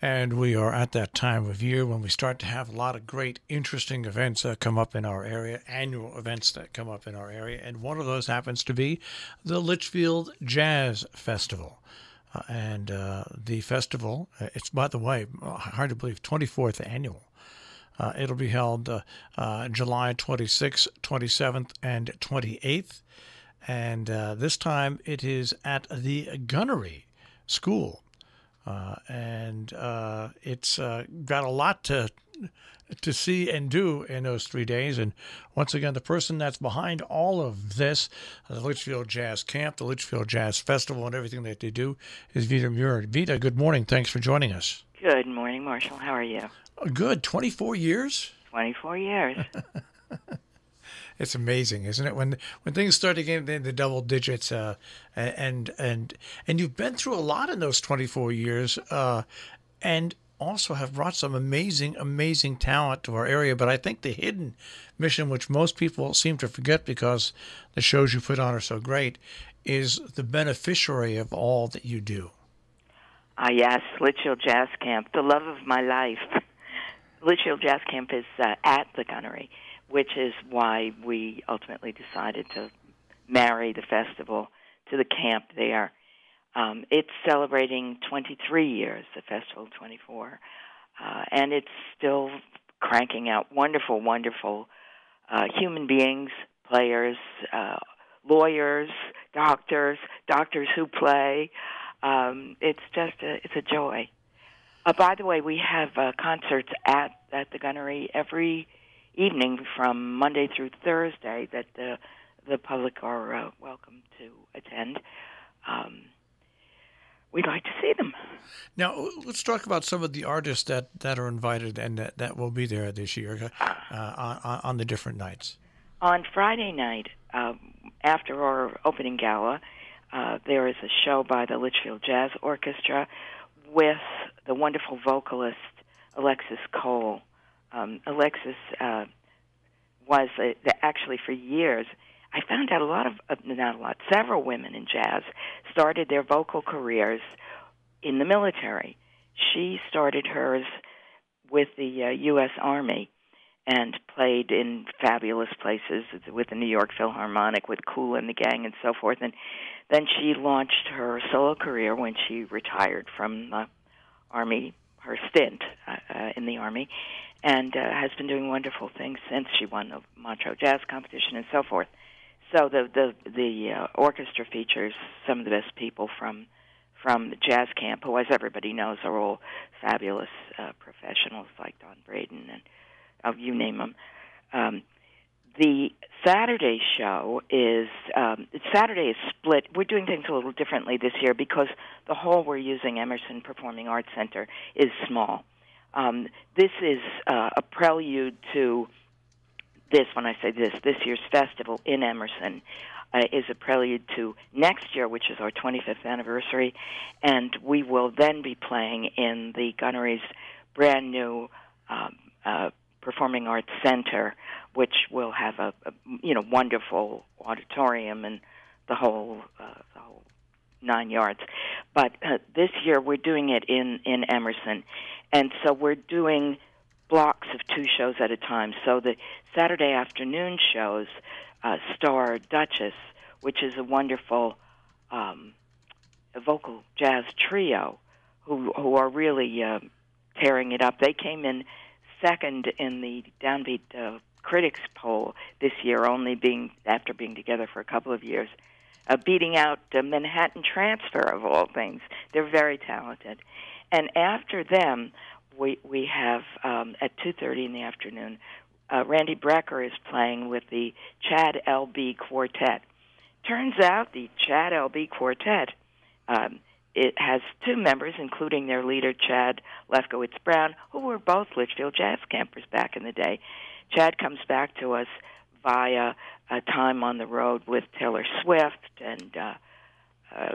And we are at that time of year when we start to have a lot of great, interesting events that come up in our area, annual events that come up in our area. And one of those happens to be the Litchfield Jazz Festival. The festival, it's, by the way, hard to believe, 24th annual. It'll be held July 26th, 27th, and 28th. And this time it is at the Gunnery School. It's got a lot to see and do in those 3 days. And once again, the person that's behind all of this, the Litchfield Jazz Camp, the Litchfield Jazz Festival, and everything that they do is Vita Muir. Vita, good morning. Thanks for joining us. Good morning, Marshall. How are you? Good. 24 years? 24 years. It's amazing, isn't it? When things start to get into double digits, and you've been through a lot in those 24 years, and also have brought some amazing talent to our area. But I think the hidden mission, which most people seem to forget because the shows you put on are so great, is the beneficiary of all that you do. Yes, Litchfield Jazz Camp, the love of my life. Litchfield Jazz Camp is at the Gunnery, which is why we ultimately decided to marry the festival to the camp there. It's celebrating 23 years, the festival 24, and it's still cranking out wonderful human beings, players, lawyers, doctors who play. It's a joy. By the way, we have concerts at the Gunnery every evening from Monday through Thursday that the public are welcome to attend. We'd like to see them. Now, let's talk about some of the artists that are invited and that will be there this year on the different nights. On Friday night, after our opening gala, there is a show by the Litchfield Jazz Orchestra with the wonderful vocalist Alexis Cole. Alexis was actually for years. I found out several women in jazz started their vocal careers in the military. She started hers with the U.S. Army and played in fabulous places with the New York Philharmonic, with Kool and the Gang and so forth. And then she launched her solo career when she retired from the Army, her stint in the Army, and has been doing wonderful things since she won the Montreux Jazz Competition and so forth. So the orchestra features some of the best people from the jazz camp, who, as everybody knows, are all fabulous professionals like Don Braden and you name them. The Saturday show is Saturday is split. We're doing things a little differently this year because the hall we're using, Emerson Performing Arts Center, is small. This is a prelude to this. When I say this year's festival in Emerson is a prelude to next year, which is our 25th anniversary, and we will then be playing in the Gunnery's brand new Performing Arts Center, which will have a wonderful auditorium and the whole 9 yards. But this year we're doing it in Emerson, and so we're doing blocks of 2 shows at a time. So the Saturday afternoon shows star Duchess, which is a wonderful vocal jazz trio who are really tearing it up. They came in second in the Downbeat Critics poll this year, after being together for a couple of years, beating out Manhattan Transfer, of all things. They're very talented. And after them, we have, at 2:30 in the afternoon, Randy Brecker is playing with the Chad L.B. Quartet. Turns out the Chad L.B. Quartet, it has 2 members, including their leader, Chad Lefkowitz-Brown, who were both Litchfield Jazz campers back in the day. Chad comes back to us via a time on the road with Taylor Swift and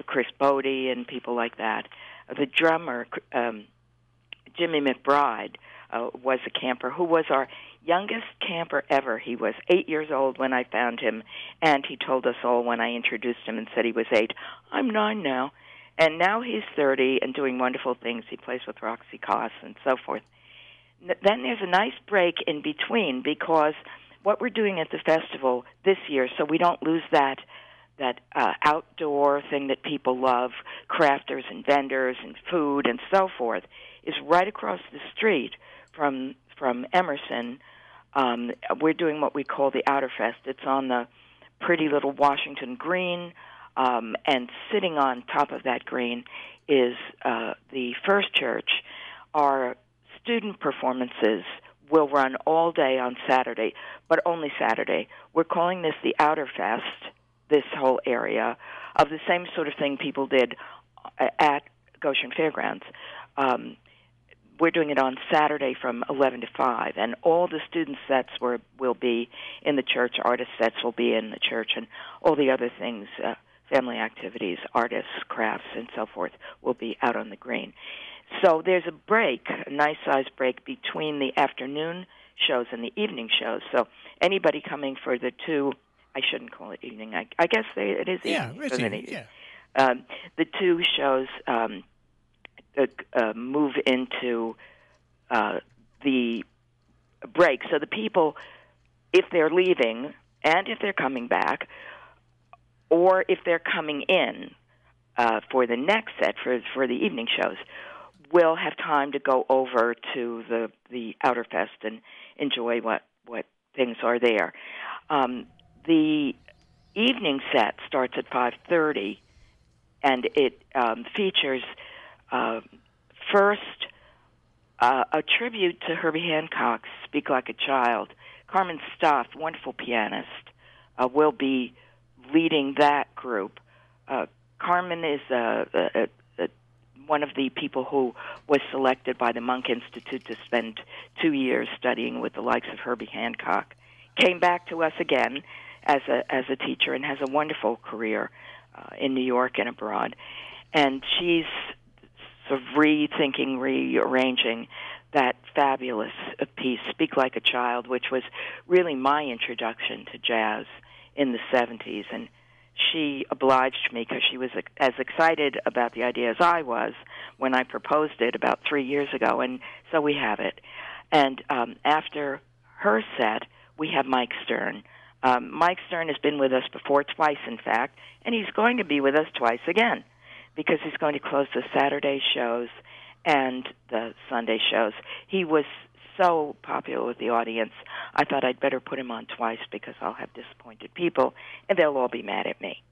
Chris Bodie and people like that. The drummer, Jimmy McBride, was a camper who was our youngest camper ever. He was 8 years old when I found him, and he told us all when I introduced him and said he was 8, "I'm 9 now." And now he's 30 and doing wonderful things. He plays with Roxy Koss and so forth. Then there's a nice break in between, because what we're doing at the festival this year, so we don't lose that outdoor thing that people love, crafters and vendors and food and so forth, is right across the street from Emerson. We're doing what we call the Outer Fest. It's on the pretty little Washington Green, and sitting on top of that green is the First Church. Our student performances will run all day on Saturday, but only Saturday. We're calling this the Outer Fest, this whole area, of the same sort of thing people did at Goshen Fairgrounds. We're doing it on Saturday from 11 to 5, and all the student sets will be in the church, artist sets will be in the church, and all the other things, family activities, artists, crafts, and so forth, will be out on the green. So there's a break, a nice-sized break, between the afternoon shows and the evening shows. So anybody coming for the two, I shouldn't call it evening, I guess it is evening. Yeah, it's evening, yeah. The two shows move into the break. So the people, if they're leaving and if they're coming back, or if they're coming in for the next set, for the evening shows, will have time to go over to the Outer Fest and enjoy what things are there. The evening set starts at 5:30, and it features first a tribute to Herbie Hancock's "Speak Like a Child." Carmen Staaf, wonderful pianist, will be leading that group. Carmen is one of the people who was selected by the Monk Institute to spend 2 years studying with the likes of Herbie Hancock. Came back to us again as a teacher and has a wonderful career in New York and abroad. And she's sort of rethinking, rearranging that fabulous piece, Speak Like a Child, which was really my introduction to jazz in the 70s. And she obliged me because she was as excited about the idea as I was when I proposed it about 3 years ago, and so we have it. And after her set, we have Mike Stern. Mike Stern has been with us before, twice in fact, and he's going to be with us twice again because he's going to close the Saturday shows and the Sunday shows. He was so popular with the audience, I thought I'd better put him on twice because I'll have disappointed people, and they'll all be mad at me.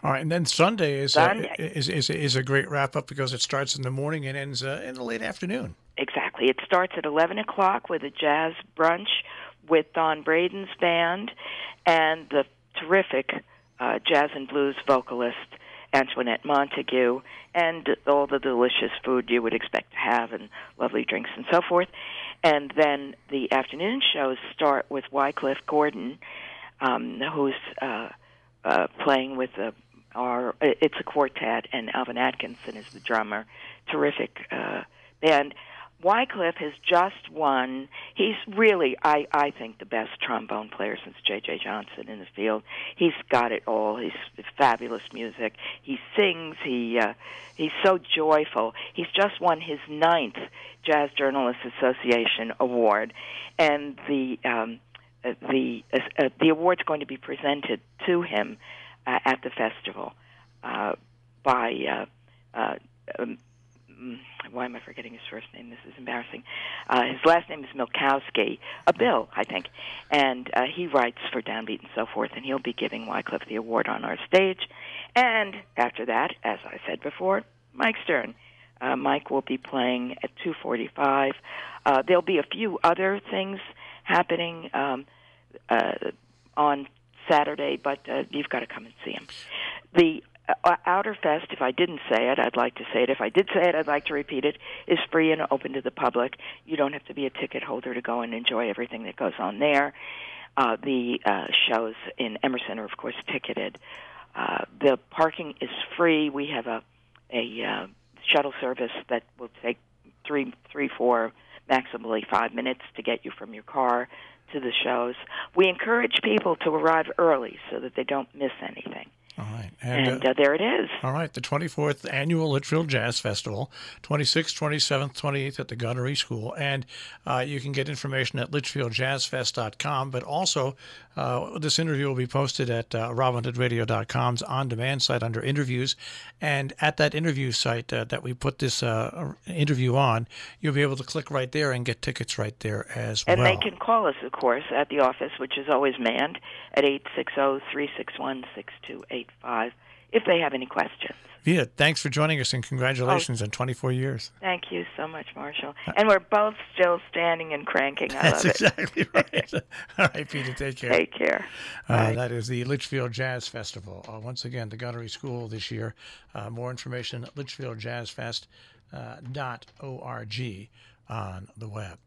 All right, and then Sunday is a great wrap-up because it starts in the morning and ends in the late afternoon. Exactly. It starts at 11 o'clock with a jazz brunch with Don Braden's band and the terrific jazz and blues vocalist Antoinette Montague, and all the delicious food you would expect to have and lovely drinks and so forth. And then the afternoon shows start with Wycliffe Gordon, who's playing with it's a quartet, and Alvin Atkinson is the drummer. Terrific band. Wycliffe has just won. He's really, I think, the best trombone player since J.J. Johnson in the field. He's got it all. He's fabulous music. He sings. He's so joyful. He's just won his 9th Jazz Journalists Association award, and the award's going to be presented to him at the festival by. Why am I forgetting his first name? This is embarrassing. His last name is Milkowski, Bill, I think, and he writes for Downbeat and so forth, and he'll be giving Wycliffe the award on our stage. And after that, as I said before, Mike Stern. Mike will be playing at 2:45. There'll be a few other things happening on Saturday, but you've got to come and see him. The Outer Fest, if I didn't say it, I'd like to say it. If I did say it, I'd like to repeat it, is free and open to the public. You don't have to be a ticket holder to go and enjoy everything that goes on there. The shows in Emerson are, of course, ticketed. The parking is free. We have a shuttle service that will take 4, maximally 5 minutes to get you from your car to the shows. We encourage people to arrive early so that they don't miss anything. All right. And there it is. All right, the 24th Annual Litchfield Jazz Festival, 26th, 27th, 28th at the Gunnery School. And you can get information at litchfieldjazzfest.com. But also, this interview will be posted at robinhoodradio.com's on-demand site under interviews. And at that interview site that we put this interview on, you'll be able to click right there and get tickets right there as well. And they can call us, of course, at the office, which is always manned, at 860-361-6285 if they have any questions. Vita, thanks for joining us, and congratulations on 24 years. Thank you so much, Marshall. And we're both still standing and cranking. I love it. That's exactly right. All right, Vita, take care. Take care. That is the Litchfield Jazz Festival. Once again, the Gunnery School this year. More information at litchfieldjazzfest.org on the web.